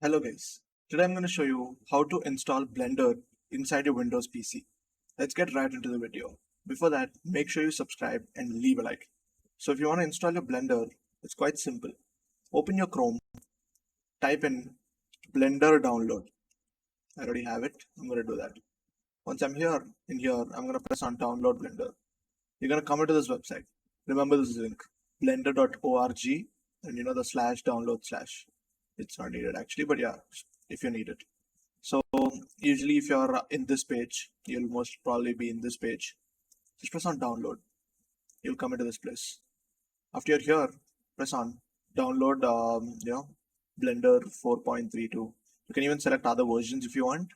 Hello guys, today I'm going to show you how to install Blender inside your Windows PC. Let's get right into the video. Before that, make sure you subscribe and leave a like. So if you want to install your Blender, it's quite simple. Open your Chrome, type in Blender download. I already have it, I'm going to do that. Once I'm here, I'm going to press on download Blender. You're going to come into this website. Remember this link, blender.org, and the slash download slash. It's not needed actually, but yeah, if you need it. So usually if you're in this page, you'll most probably be in this page. Just press on download. You'll come into this place. After you're here, press on download, Blender 4.32. You can even select other versions if you want,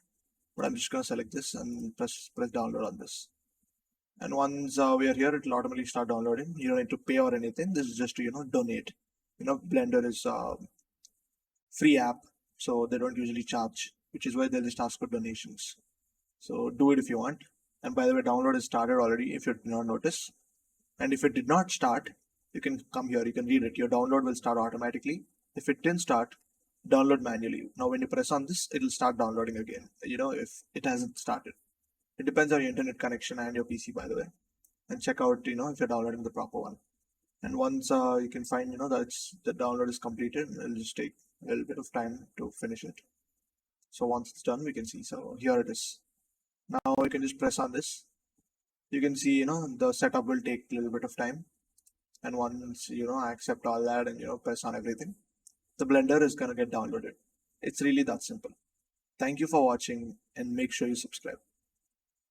but I'm just going to select this and press download on this. And once we are here, it will automatically start downloading. You don't need to pay or anything. This is just to, donate. Blender is free app, so they don't usually charge, which is why they'll just ask for donations. So do it if you want. And by the way, download is started already if you did not notice. And if it did not start, you can come here, you can read it. Your download will start automatically. If it didn't start, download manually. Now when you press on this, it'll start downloading again, if it hasn't started. It depends on your internet connection and your PC, by the way. And check out, if you're downloading the proper one. And once you can find, that the download is completed, it'll just take a little bit of time to finish it. So once it's done, we can see. So here it is. Now you can just press on this. You can see, the setup will take a little bit of time. And once, I accept all that and, press on everything, the Blender is going to get downloaded. It's really that simple. Thank you for watching and make sure you subscribe.